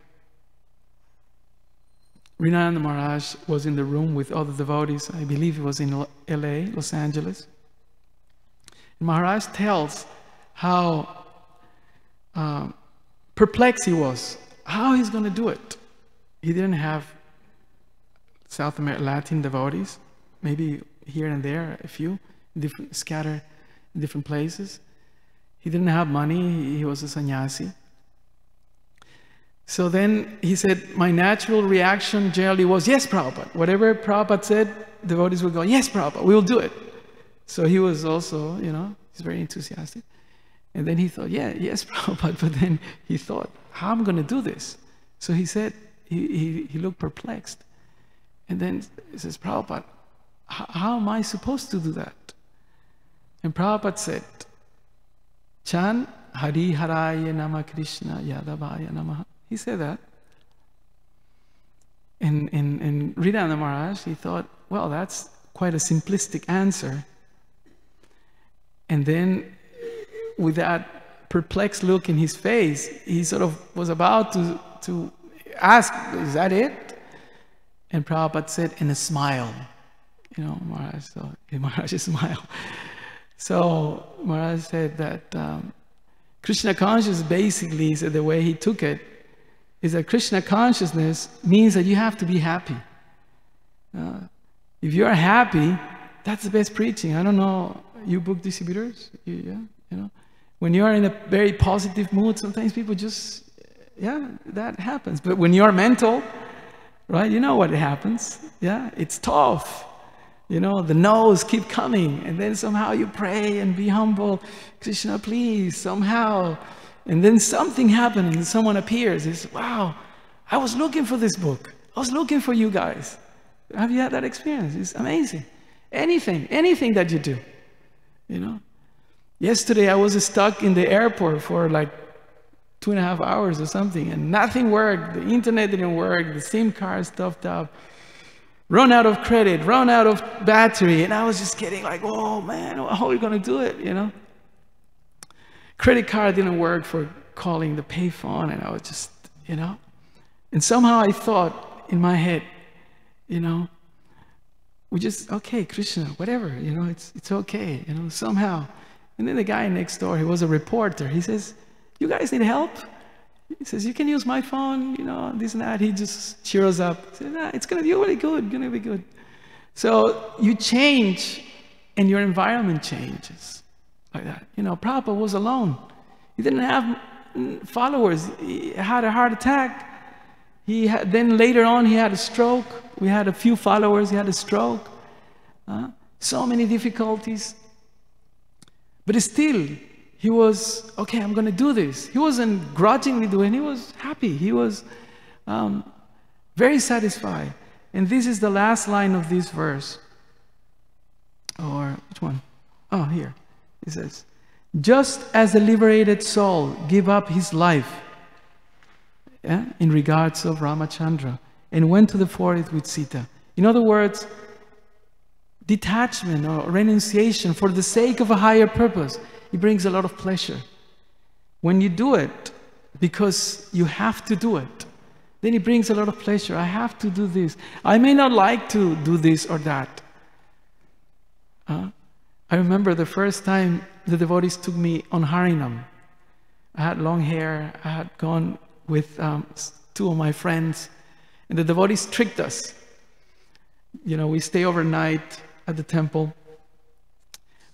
Hridayananda Maharaj was in the room with other devotees. I believe he was in LA, Los Angeles. And Maharaj tells how perplexed he was, how he's going to do it. He didn't have South American Latin devotees, maybe here and there, a few, scattered in different places. He didn't have money, he was a sannyasi. So then he said, my natural reaction generally was, yes, Prabhupada. Whatever Prabhupada said, devotees would go, yes, Prabhupada, we will do it. So he was also, he's very enthusiastic. And then he thought, yeah, yes, Prabhupada. But then he thought, how am I going to do this? So he said, he looked perplexed. And then he says, Prabhupada, how am I supposed to do that? And Prabhupada said, Chan Hari Haraya Nama Krishna Yadavaya Namaha. He said that. And Hridayananda Maharaj, he thought, well, that's quite a simplistic answer. And then with that perplexed look in his face, he sort of was about to ask, is that it? And Prabhupada said, and a smile. Maharaj, so Maharaj smiled. So Maharaj said that Krishna consciousness basically, said the way he took it, is that Krishna consciousness means that you have to be happy. If you are happy, that's the best preaching. I don't know, you book distributors? When you are in a very positive mood, sometimes people just, that happens. But when you are mental, right, you know what happens. It's tough. The no's keep coming, and then somehow you pray and be humble. Krishna, please, somehow. And then something happens and someone appears. It's, wow, I was looking for this book. I was looking for you guys. Have you had that experience? It's amazing. Anything that you do, you know. Yesterday I was stuck in the airport for like 2.5 hours or something, and nothing worked. The internet didn't work, the SIM card stuffed up, run out of credit, run out of battery, and I was just getting like, oh man, how are we gonna do it, you know? Credit card didn't work for calling the payphone, and I was just, you know, and somehow I thought in my head, you know, we just, okay, Krishna, whatever, you know, it's okay, you know, somehow. And then the guy next door, he was a reporter, he says, you guys need help? He says, you can use my phone, you know, this and that. He just cheers up. He says, nah, it's gonna be really good, gonna be good. So you change and your environment changes like that. You know, Prabhupada was alone. He didn't have followers. He had a heart attack. Then later on, he had a stroke. We had a few followers, he had a stroke. So many difficulties. But still, he was, okay, I'm going to do this. He wasn't grudgingly doing it. He was happy. He was very satisfied. And this is the last line of this verse. Or which one? Oh, here. It says, just as a liberated soul gave up his life in regards of Ramachandra and went to the forest with Sita. In other words, detachment or renunciation for the sake of a higher purpose, it brings a lot of pleasure. When you do it because you have to do it, then it brings a lot of pleasure. I have to do this. I may not like to do this or that. I remember the first time the devotees took me on Harinam. I had long hair. I had gone with 2 of my friends, and the devotees tricked us. You know, we stay overnight at the temple.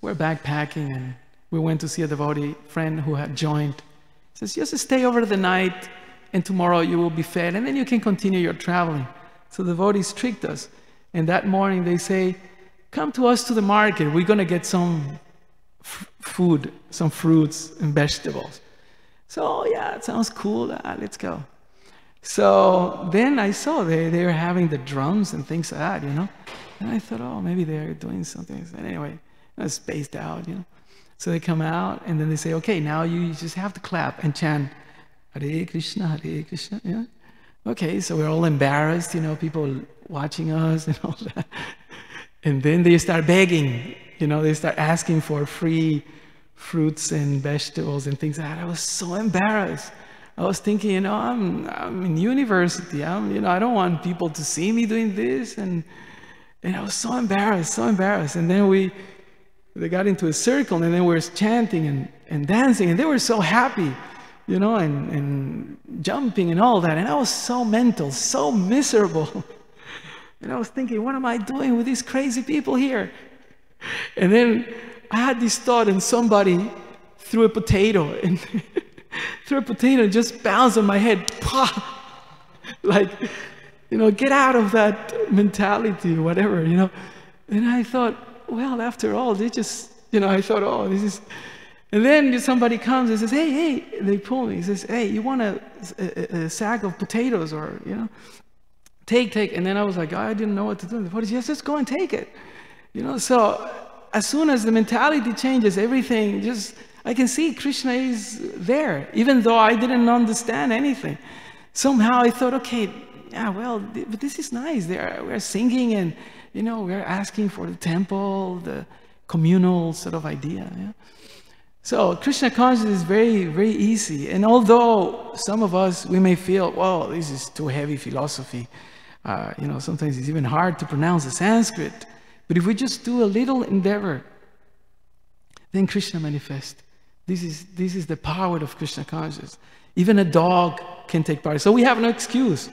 We're backpacking, and we went to see a devotee friend who had joined. He says, just stay over the night, and tomorrow you will be fed, and then you can continue your traveling. So the devotees tricked us. And that morning they say, come to us to the market. We're going to get some food, some fruits and vegetables. So, yeah, it sounds cool. Let's go. So then I saw they were having the drums and things like that, you know. And I thought, oh, maybe they're doing something. And anyway, I was spaced out, you know. So they come out, and then they say, okay, now you just have to clap and chant, Hare Krishna, Hare Krishna, yeah? Okay, so we're all embarrassed, you know, people watching us and all that. And then they start begging, you know, they start asking for free fruits and vegetables and things like that. I was so embarrassed. I was thinking, you know, I'm in university. You know, I don't want people to see me doing this. And I was so embarrassed, so embarrassed. And then they got into a circle, and then we were chanting and dancing, and they were so happy, you know, and jumping and all that. And I was so mental, so miserable. And I was thinking, what am I doing with these crazy people here? And then I had this thought, and somebody threw a potato, and threw a potato and just bounced on my head. Like, you know, get out of that mentality, whatever, you know. And I thought, well, after all, they just, you know, I thought, oh, this is... And then somebody comes and says, hey, they pull me. He says, hey, you want a sack of potatoes, or, you know, take. And then I was like, I didn't know what to do. The Buddha says, yes, just go and take it. You know, so as soon as the mentality changes, everything just, I can see Krishna is there, even though I didn't understand anything. Somehow I thought, okay, yeah, well, but this is nice. We're singing, and, you know, we're asking for the temple, the communal sort of idea. Yeah? So Krishna consciousness is very, very easy. And although some of us, we may feel, well, this is too heavy philosophy. You know, sometimes it's even hard to pronounce the Sanskrit. But if we just do a little endeavor, then Krishna manifests. This is the power of Krishna consciousness. Even a dog can take part. So we have no excuse,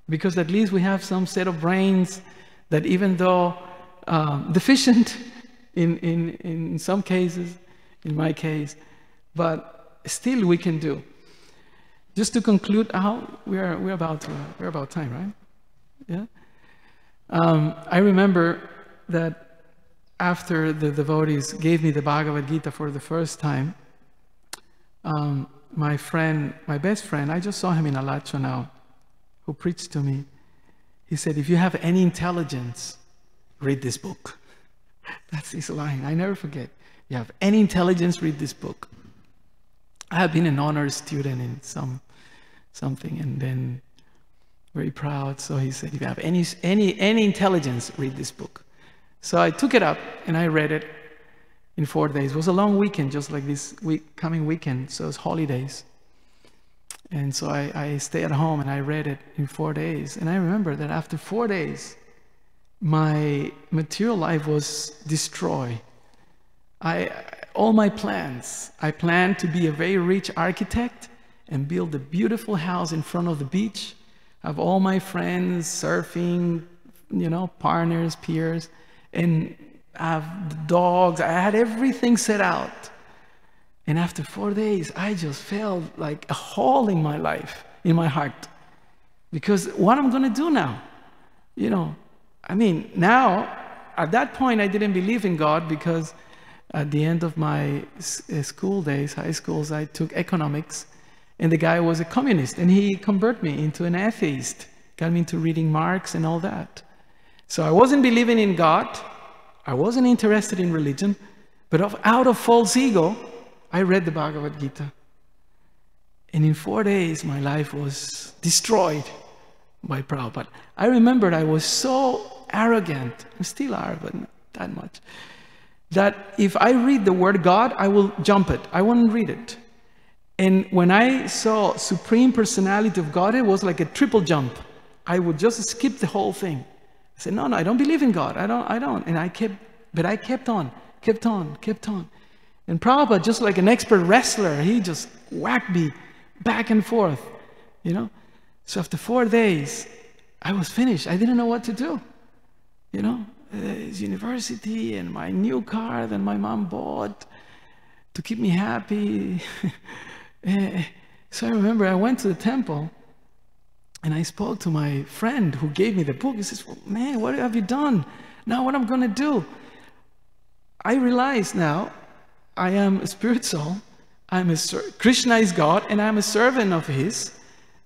because at least we have some set of brains that, even though deficient in some cases, in my case, but still we can do. Just to conclude, we're about time, right? Yeah. I remember that after the devotees gave me the Bhagavad Gita for the first time, my best friend, I just saw him in Alacho now, who preached to me. He said, if you have any intelligence, read this book. That's his line. I never forget. You have any intelligence, read this book. I have been an honors student in something, and then very proud. So he said, if you have any intelligence, read this book. So I took it up and I read it in 4 days. It was a long weekend, just like this coming weekend. So it's holidays. And so I stayed at home and I read it in 4 days. And I remember that after 4 days, my material life was destroyed. All my plans, I planned to be a very rich architect and build a beautiful house in front of the beach, have all my friends surfing, partners, peers, and have the dogs. I had everything set out. And after 4 days, I just felt like a hole in my life, in my heart. Because what I'm going to do now? Now, at that point, I didn't believe in God, because at the end of my school days, high schools, I took economics, and the guy was a communist, and he converted me into an atheist, got me into reading Marx and all that. So I wasn't believing in God, I wasn't interested in religion, but out of false ego, I read the Bhagavad Gita. And in 4 days, my life was destroyed by Prabhupada. I remembered I was so arrogant, I still are, but not that much, that if I read the word God, I will jump it. I won't read it. And when I saw Supreme Personality of God, it was like a triple jump. I would just skip the whole thing. I said, no, I don't believe in God. I don't. And I kept on. And Prabhupada, just like an expert wrestler, he just whacked me back and forth, So after 4 days, I was finished. I didn't know what to do, His university and my new car that my mom bought to keep me happy. So I remember I went to the temple and I spoke to my friend who gave me the book. He says, well, man, what have you done? Now what I'm going to do? I realize now I am a spirit soul. Krishna is God and I'm a servant of his.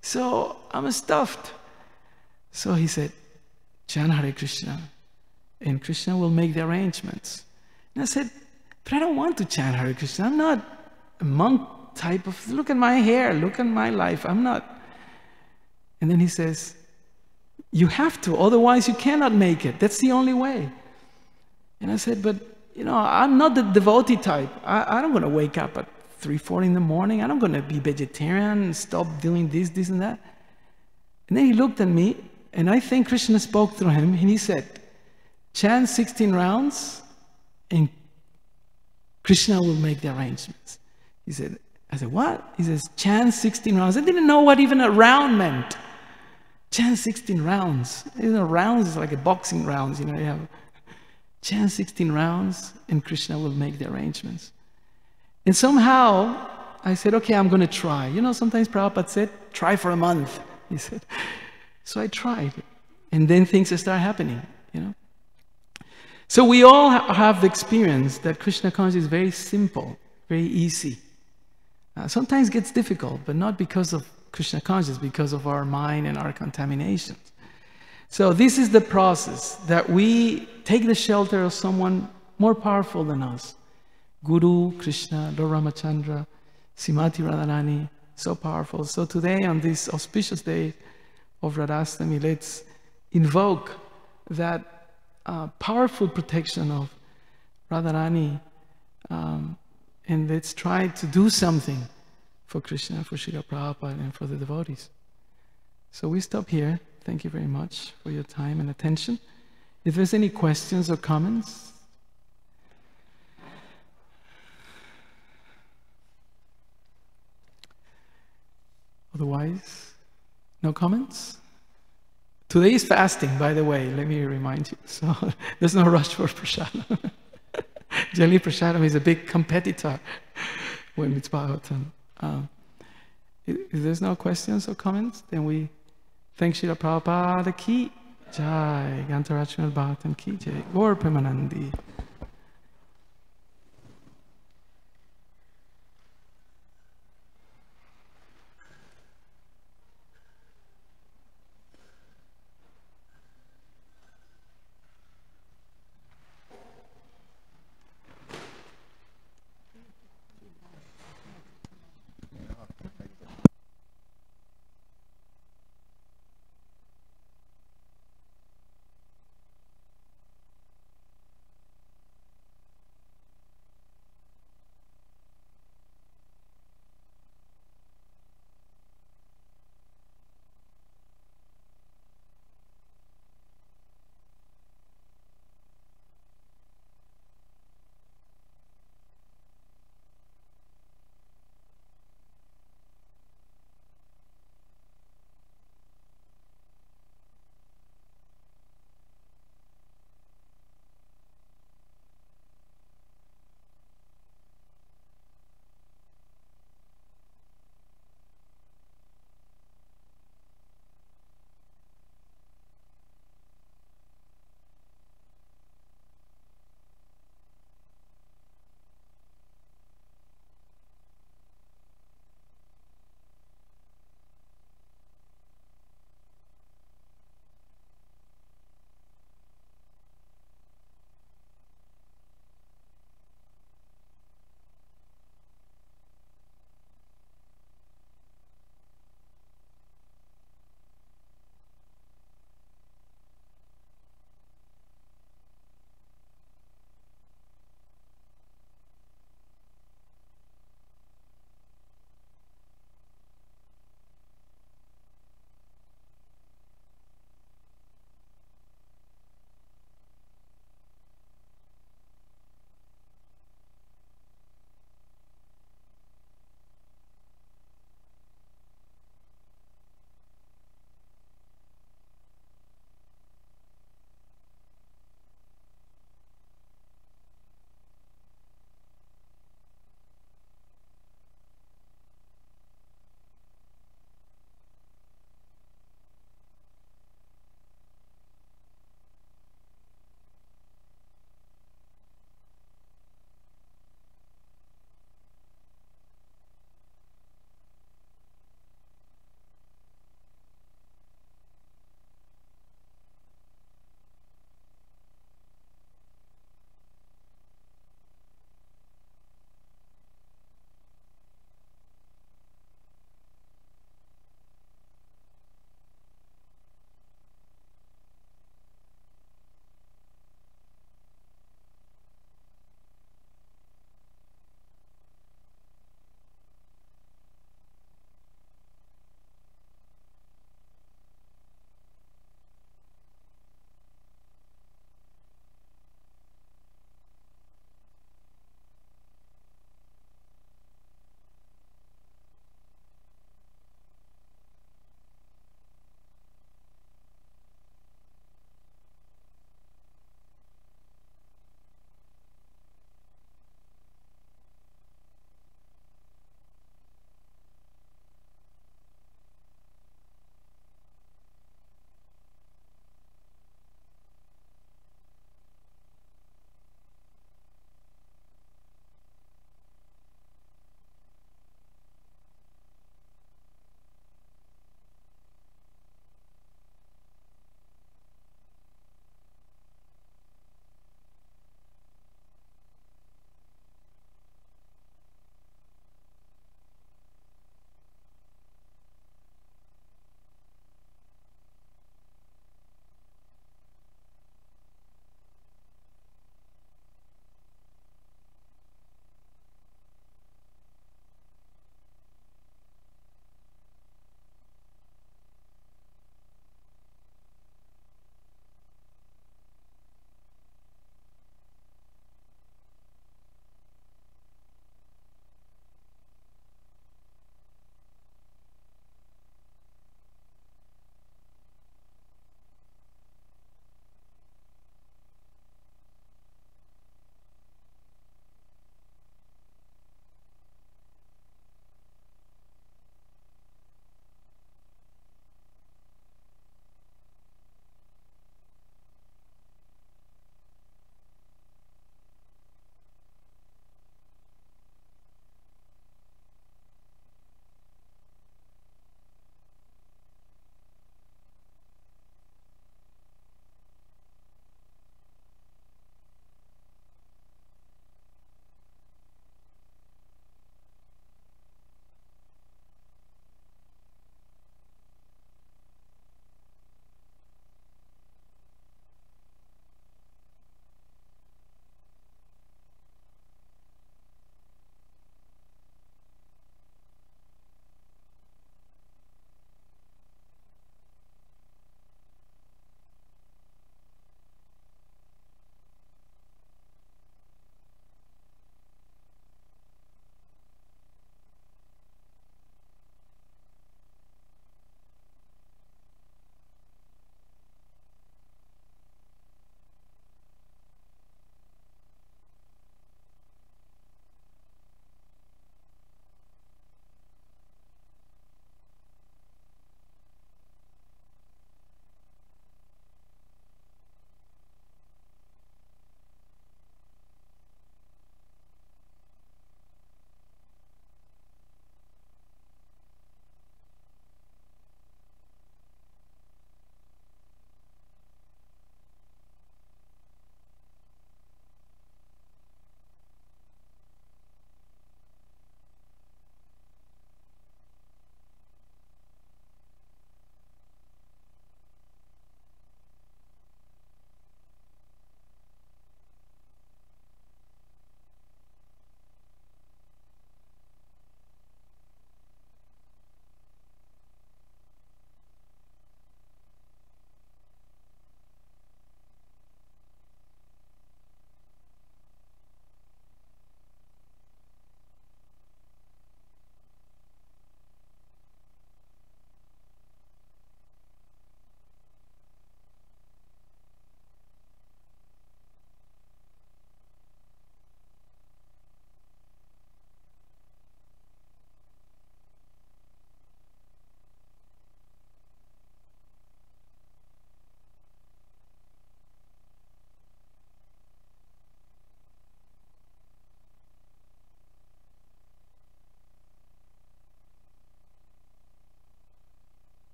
So I'm stuffed. So he said, chant Hare Krishna, and Krishna will make the arrangements. And I said, but I don't want to chant Hare Krishna. I'm not a monk type of, look at my hair, look at my life. I'm not. And then he says, you have to, otherwise you cannot make it. That's the only way. And I said, but I'm not the devotee type. I don't want to wake up at 3, 4 in the morning. I'm not going to be vegetarian and stop doing this and that. And then he looked at me, and I think Krishna spoke through him, and he said, chant 16 rounds, and Krishna will make the arrangements. I said, what? He says, chant 16 rounds. I didn't know what even a round meant. Chant 16 rounds. Rounds is like a boxing rounds, you have chant 16 rounds, and Krishna will make the arrangements. And somehow, I said, okay, I'm going to try. Sometimes Prabhupada said, try for a month, he said. So I tried, and then things start happening, So we all have the experience that Krishna consciousness is very simple, very easy. Sometimes it gets difficult, but not because of Krishna consciousness, because of our mind and our contaminations. So this is the process, that we take the shelter of someone more powerful than us. Guru, Krishna, Lord Ramachandra, Srimati Radharani, so powerful. So today, on this auspicious day of Radhastami, let's invoke that powerful protection of Radharani, and let's try to do something for Krishna, for Srila Prabhupada, and for the devotees. So we stop here. Thank you very much for your time and attention. If there's any questions or comments. Otherwise, no comments? Today is fasting, by the way, let me remind you. So there's no rush for prasadam. Generally, prasadam is a big competitor when it's Bhagavatam. If there's no questions or comments, then we thank Srila Prabhupada ki jai, Gantarachmal Bhagavatam ki jai, Gaur Premanandi.